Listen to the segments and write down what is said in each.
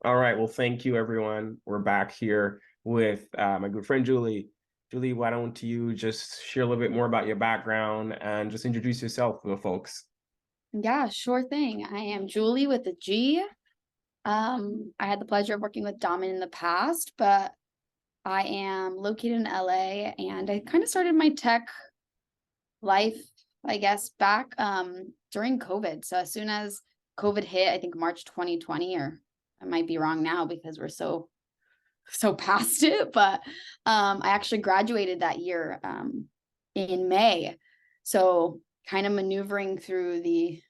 All right. Well, thank you, everyone. We're back here with my good friend Julie. Julie, why don't you just share a little bit more about your background and just introduce yourself to the folks? Yeah, sure thing. I am Julie with a G. I had the pleasure of working with Damin in the past, but I am located in LA and I kind of started my tech life, I guess, back during COVID. So as soon as COVID hit, I think March 2020, or I might be wrong now because we're so past it, but I actually graduated that year in May. So kind of maneuvering through the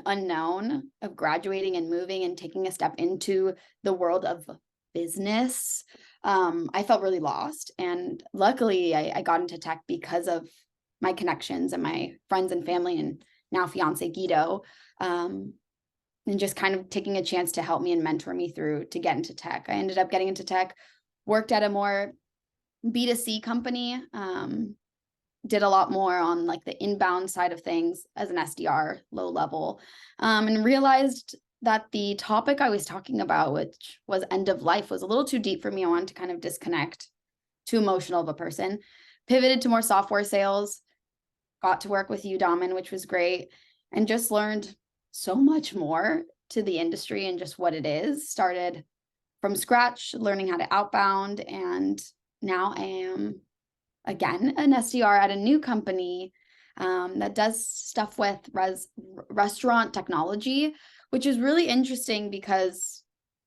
unknown of graduating and moving and taking a step into the world of business. I felt really lost. And luckily, I got into tech because of my connections and my friends and family, and now fiance Guido. And just kind of taking a chance to help me and mentor me through to get into tech. I ended up getting into tech, worked at a more B2C company, did a lot more on like the inbound side of things as an SDR, low level, and realized that the topic I was talking about, which was end of life, was a little too deep for me. I wanted to kind of disconnect, too emotional of a person. Pivoted to more software sales, got to work with you, Damin, which was great, and just learned so much more to the industry and just what it is. Started from scratch, learning how to outbound, and now I am again an SDR at a new company that does stuff with restaurant technology, which is really interesting because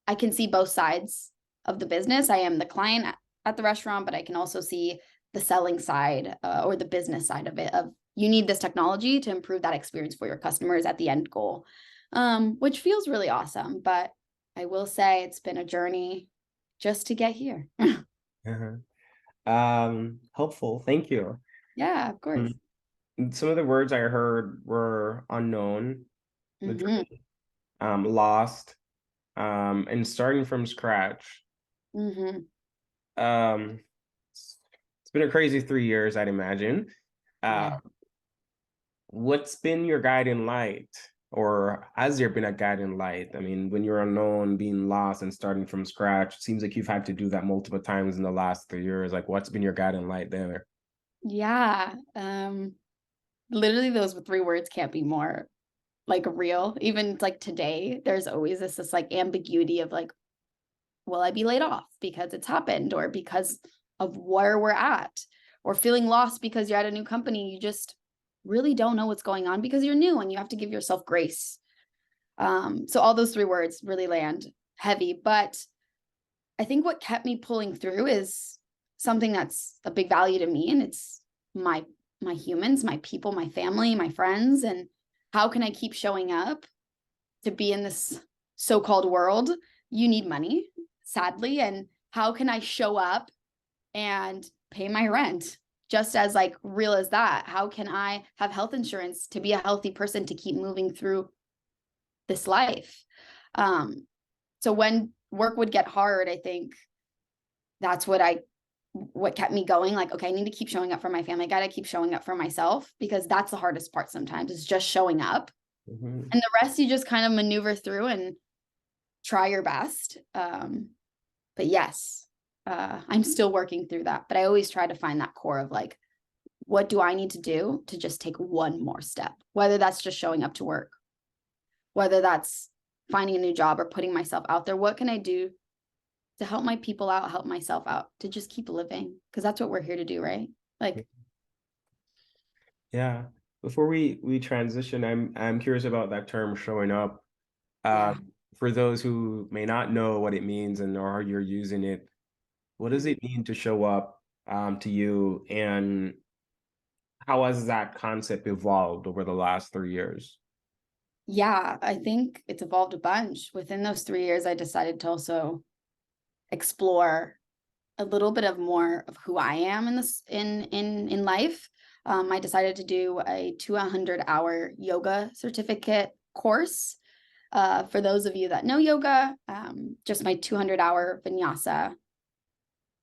I can see both sides of the business. I am the client at the restaurant, but I can also see the selling side or the business side of it, of you need this technology to improve that experience for your customers at the end goal, which feels really awesome. But I will say it's been a journey just to get here. Uh-huh. Helpful. Thank you. Yeah, of course. Mm. Some of the words I heard were unknown, the Hmm. lost, and starting from scratch. Hmm. Um, it's been a crazy 3 years, I'd imagine. Uh, Yeah. what's been your guiding light, or has there been a guiding light? I mean, when you're unknown, being lost, and starting from scratch, it seems like you've had to do that multiple times in the last 3 years. Like, what's been your guiding light there? Yeah. Literally those three words can't be more like real. Even like today, there's always this like ambiguity of like, will I be laid off because it's happened, or because of where we're at, or feeling lost because you're at a new company. You just really don't know what's going on because you're new and you have to give yourself grace. So all those three words really land heavy. But I think what kept me pulling through is something that's a big value to me, and it's my my humans, my people, my family, my friends, and how can I keep showing up to be in this so-called world? You need money, sadly, and how can I show up and pay my rent? Just as like real as that. How can I have health insurance to be a healthy person to keep moving through this life? Um, so when work would get hard, I think that's what kept me going. Like, okay, I need to keep showing up for my family. I gotta keep showing up for myself, because that's the hardest part sometimes, is just showing up. Mhm. And the rest you just kind of maneuver through and try your best. But yes, I'm still working through that. But I always try to find that core of like, what do I need to do to just take one more step? Whether that's just showing up to work, whether that's finding a new job or putting myself out there. What can I do to help my people out, help myself out, to just keep living? Because that's what we're here to do, right? Like, Yeah. Before we transition, I'm curious about that term showing up. yeah. For those who may not know what it means and or you're using it, what does it mean to show up to you, and how has that concept evolved over the last 3 years? Yeah, I think it's evolved a bunch. Within those 3 years, I decided to also explore a little bit of more of who I am in this in life. I decided to do a 200-hour yoga certificate course. For those of you that know yoga, just my 200-hour vinyasa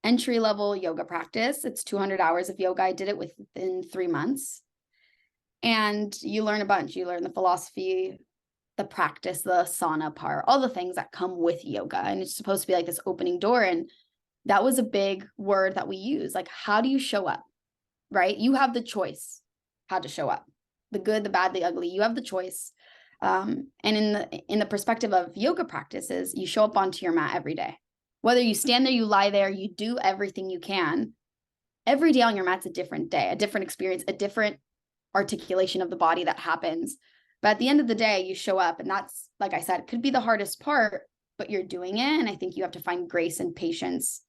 entry level yoga practice. It's 200 hours of yoga. I did it within 3 months. And you learn a bunch. You learn the philosophy the practice, the asana part, all the things that come with yoga. And it's supposed to be like this opening door. And that was a big word that we use. Like, how do you show up? Right? You have the choice how to show up. The good, the bad, the ugly. You have the choice. And in the perspective of yoga practices, you show up onto your mat every day. Whether you stand there, you lie there, you do everything you can. Every day on your mat's a different day, a different experience, a different articulation of the body that happens. But at the end of the day, you show up, and that's, like I said, it could be the hardest part, but you're doing it. And I think you have to find grace and patience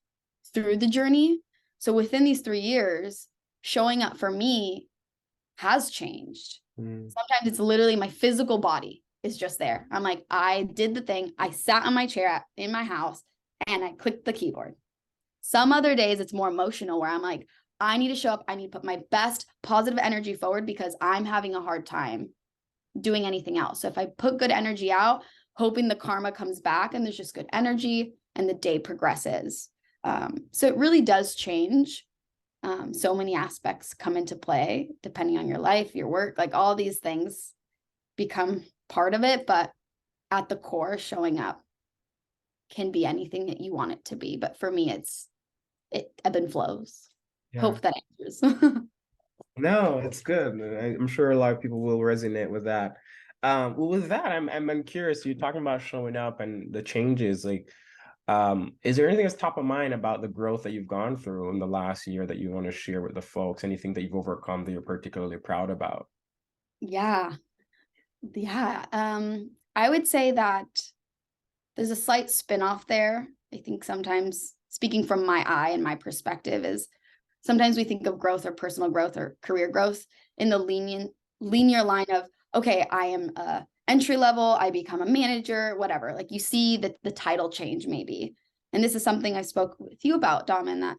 through the journey. So within these 3 years, showing up for me has changed. Sometimes it's literally my physical body is just there. I'm like, I did the thing. I sat on my chair in my house and I clicked the keyboard. Some other days it's more emotional where I'm like, I need to show up. I need to put my best positive energy forward because I'm having a hard time doing anything else. So if I put good energy out, hoping the karma comes back and there's just good energy and the day progresses. So it really does change. So many aspects come into play depending on your life, your work, like all these things become part of it. But at the core, showing up can be anything that you want it to be. But for me, it ebb and flows. Yeah. Hope that answers. No, it's good. I'm sure a lot of people will resonate with that. Well, with that, I'm curious. You're talking about showing up and the changes. Like, is there anything that's top of mind about the growth that you've gone through in the last year that you want to share with the folks? Anything that you've overcome that you're particularly proud about? Yeah. I would say that there's a slight spin-off there. I think sometimes, speaking from my eye and my perspective, is sometimes we think of growth or personal growth or career growth in the linear line of, okay, I am a entry level, I become a manager, whatever. Like you see the title change maybe. And this is something I spoke with you about, Dom, and that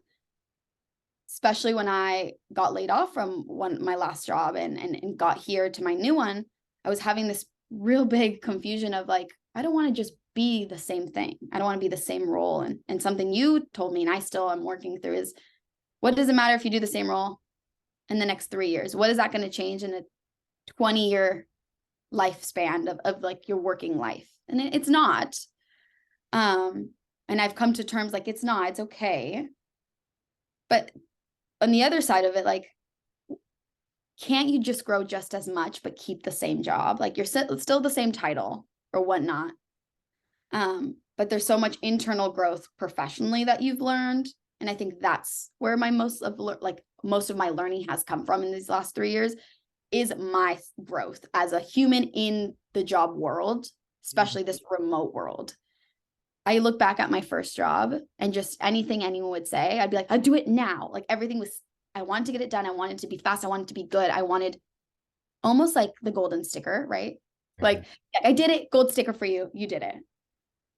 especially when I got laid off from my last job and got here to my new one, I was having this real big confusion of like, I don't want to just be the same thing. I don't want to be the same role. And something you told me, and I still am working through, is what does it matter if you do the same role in the next 3 years? What is that going to change in a 20-year lifespan of like your working life? And it's not. And I've come to terms like it's not, it's okay. But on the other side of it, like, can't you just grow just as much, but keep the same job? Like you're still the same title or whatnot. But there's so much internal growth professionally that you've learned. And I think that's where my most of my learning has come from in these last 3 years, is my growth as a human in the job world, especially this remote world. I look back at my first job and just anything anyone would say, I'd be like, I'd do it now. Like everything was, I wanted to get it done. I wanted to be fast. I wanted to be good. I wanted almost like the golden sticker, right? Like I did it, gold sticker for you. You did it.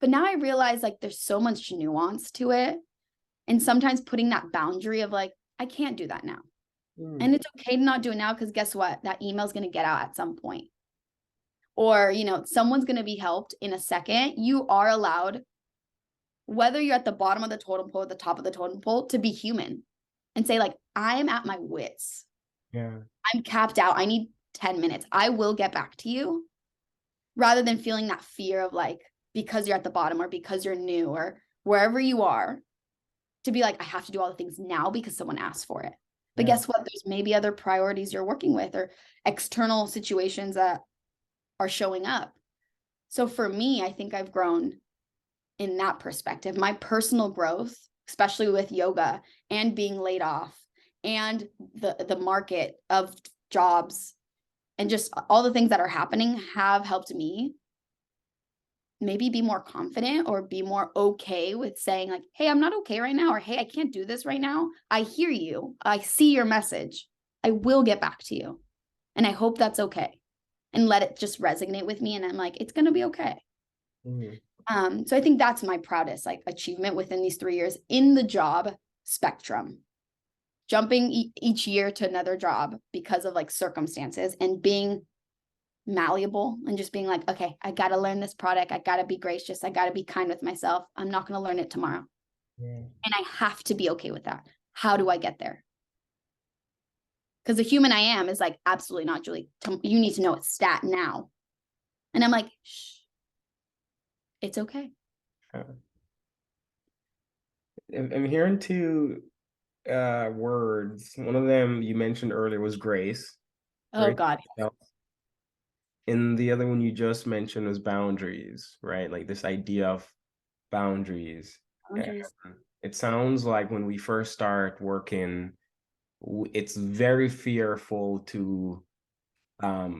But now I realize like there's so much nuance to it. And sometimes putting that boundary of like, I can't do that now. And it's okay to not do it now because guess what? That email is going to get out at some point. Or, someone's going to be helped in a second. You are allowed, whether you're at the bottom of the totem pole or the top of the totem pole, to be human and say like, I am at my wits. Yeah. I'm capped out. I need 10 minutes. I will get back to you, rather than feeling that fear of like, because you're at the bottom or because you're new or wherever you are, to be like, I have to do all the things now because someone asked for it. But guess what? There's maybe other priorities you're working with or external situations that are showing up. So for me, I think I've grown in that perspective. My personal growth, especially with yoga and being laid off and the market of jobs and just all the things that are happening, have helped me maybe be more confident or be more okay with saying like, hey, I'm not okay right now, or hey, I can't do this right now. I hear you. I see your message. I will get back to you. And I hope that's okay. And let it just resonate with me. And I'm like, it's going to be okay. So I think that's my proudest like achievement within these 3 years in the job spectrum, jumping each year to another job because of like circumstances and being malleable and just being like, okay, I got to learn this product. I got to be gracious. I got to be kind with myself. I'm not going to learn it tomorrow. And I have to be okay with that. How do I get there? Because the human I am is like, absolutely not, Julie. You need to know it's stat now. And I'm like, shh, it's okay. Uh, I'm hearing two words. One of them you mentioned earlier was grace. Oh Grace. God. And the other one you just mentioned was boundaries, right? Like this idea of boundaries. And Boundaries. it sounds like when we first start working, it's very fearful to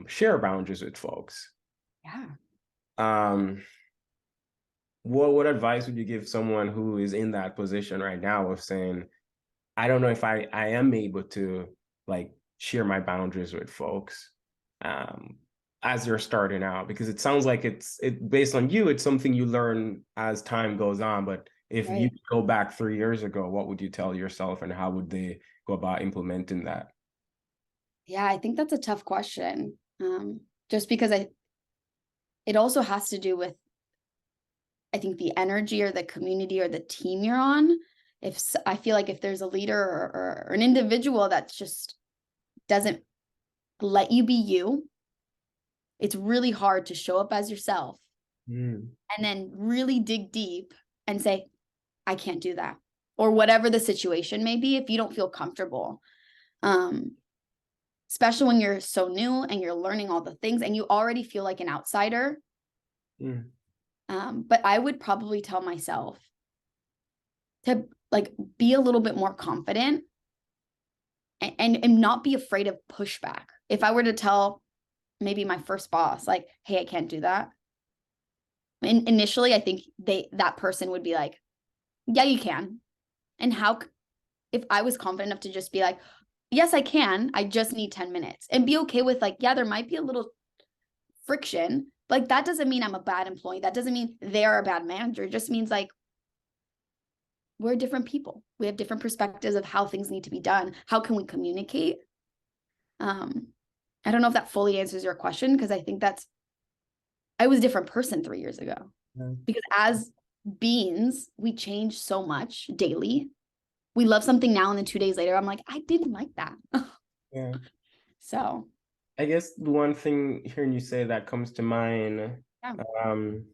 share boundaries with folks. Yeah. Um, what advice would you give someone who is in that position right now of saying, I don't know if I am able to like share my boundaries with folks um as you're starting out, because it sounds like it based on you, it's something you learn as time goes on. But if you Right. go back 3 years ago, what would you tell yourself and how would they go about implementing that? Yeah, I think that's a tough question. Just because it also has to do with, I think, the energy or the community or the team you're on. I feel like if there's a leader or an individual that just doesn't let you be you, it's really hard to show up as yourself Mm, and then really dig deep and say, I can't do that. Or whatever the situation may be, if you don't feel comfortable. Um, Especially when you're so new and you're learning all the things and you already feel like an outsider. mm, But I would probably tell myself to like be a little bit more confident and not be afraid of pushback. If I were to tell maybe my first boss, like, hey, I can't do that. And initially, I think that person would be like, yeah, you can. And how, if I was confident enough to just be like, yes, I can, I just need 10 minutes and be okay with like, yeah, there might be a little friction. Like, that doesn't mean I'm a bad employee. That doesn't mean they're a bad manager. It just means like, we're different people. We have different perspectives of how things need to be done. How can we communicate? Um, I don't know if that fully answers your question because I think I was a different person 3 years ago. yeah, Because as beings, we change so much daily. We love something now, and then 2 days later, I'm like, I didn't like that. yeah. So, I guess the one thing hearing you say that comes to mind, yeah, um,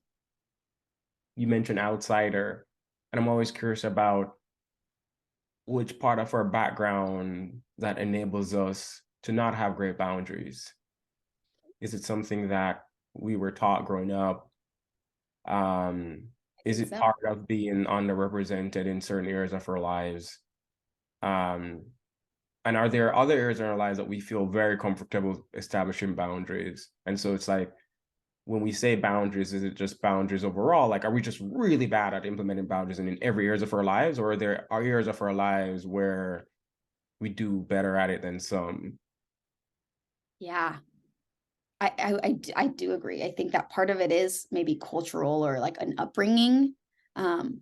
you mentioned outsider, and I'm always curious about which part of our background that enables us to not have great boundaries. Is it something that we were taught growing up? I Is think it so. part of being underrepresented in certain areas of our lives? Um, and are there other areas in our lives that we feel very comfortable establishing boundaries? And so it's like, when we say boundaries, is it just boundaries overall? Like, are we just really bad at implementing boundaries in every areas of our lives, or are there areas of our lives where we do better at it than some? Yeah, I do agree. I think that part of it is maybe cultural or like an upbringing. Because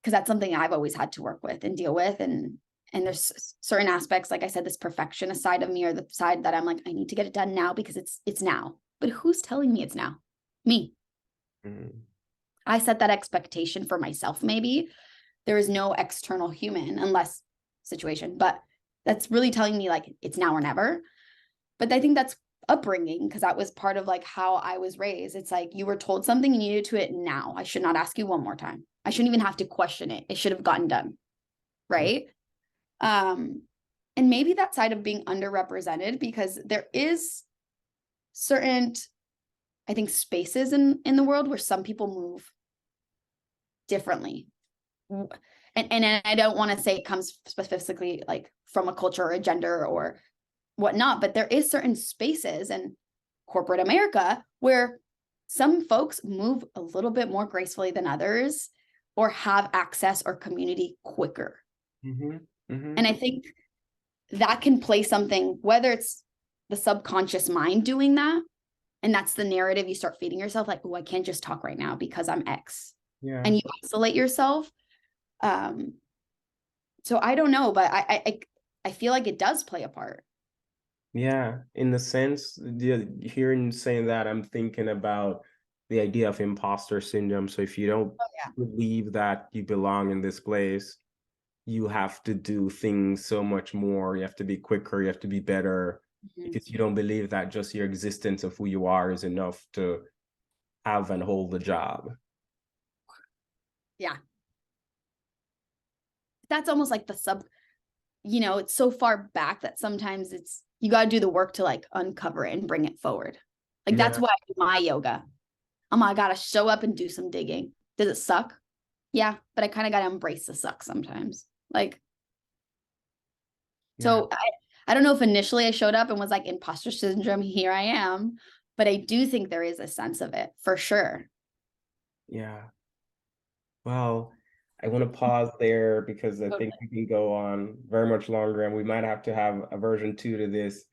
that's something I've always had to work with and deal with. And there's certain aspects, like I said, this perfectionist side of me, or the side that I'm like, I need to get it done now because it's now. But who's telling me it's now? Me. Mm, I set that expectation for myself, maybe. There is no external human unless situation, but that's really telling me like it's now or never. But I think that's upbringing because that was part of like how I was raised. It's like you were told something, you needed to it now. I should not ask you one more time. I shouldn't even have to question it. It should have gotten done. mm, Right. Um, and maybe that side of being underrepresented because there is certain, I think, spaces in the world where some people move differently. And I don't want to say it comes specifically like from a culture or a gender or whatnot, but there is certain spaces in corporate America where some folks move a little bit more gracefully than others or have access or community quicker. mm-hmm, And mm-hmm, I think that can play something, whether it's the subconscious mind doing that, and that's the narrative you start feeding yourself, like, oh, I can't just talk right now because I'm X. yeah, And you isolate yourself. Um, so I don't know, but I feel like it does play a part. yeah. In the sense, hearing you saying that, I'm thinking about the idea of imposter syndrome. So if you don't Oh, yeah. believe that you belong in this place, you have to do things so much more. You have to be quicker. You have to be better. Mhm. because you don't believe that just your existence of who you are is enough to have and hold the job. Yeah. That's almost like the it's so far back that sometimes you got to do the work to like uncover it and bring it forward. Like that's Yeah, why I do my yoga. I gotta show up and do some digging. Does it suck? Yeah, but I kind of gotta embrace the suck sometimes. Like, yeah, so I don't know if initially I showed up and was like imposter syndrome, here I am, but I do think there is a sense of it for sure. yeah. Well, I want to pause there because I think Totally. we can go on very much longer and we might have to have a version two to this.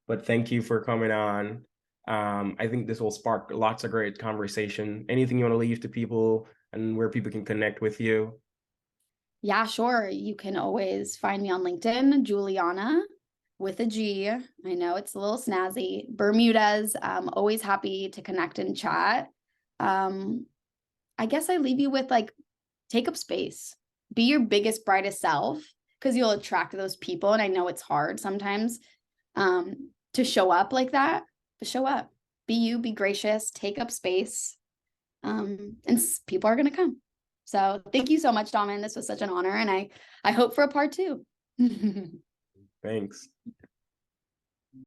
But thank you for coming on. I think this will spark lots of great conversation. Anything you want to leave to people and where people can connect with you? Yeah, sure. You can always find me on LinkedIn, Giuliana with a G. I know it's a little snazzy. Bermudez. Always happy to connect and chat. Um, I guess I leave you with like, take up space, be your biggest, brightest self, because you'll attract those people. And I know it's hard sometimes to show up like that, but show up, be you, be gracious, take up space, and people are going to come. So thank you so much, Domin. This was such an honor. And I hope for a part two. Thanks.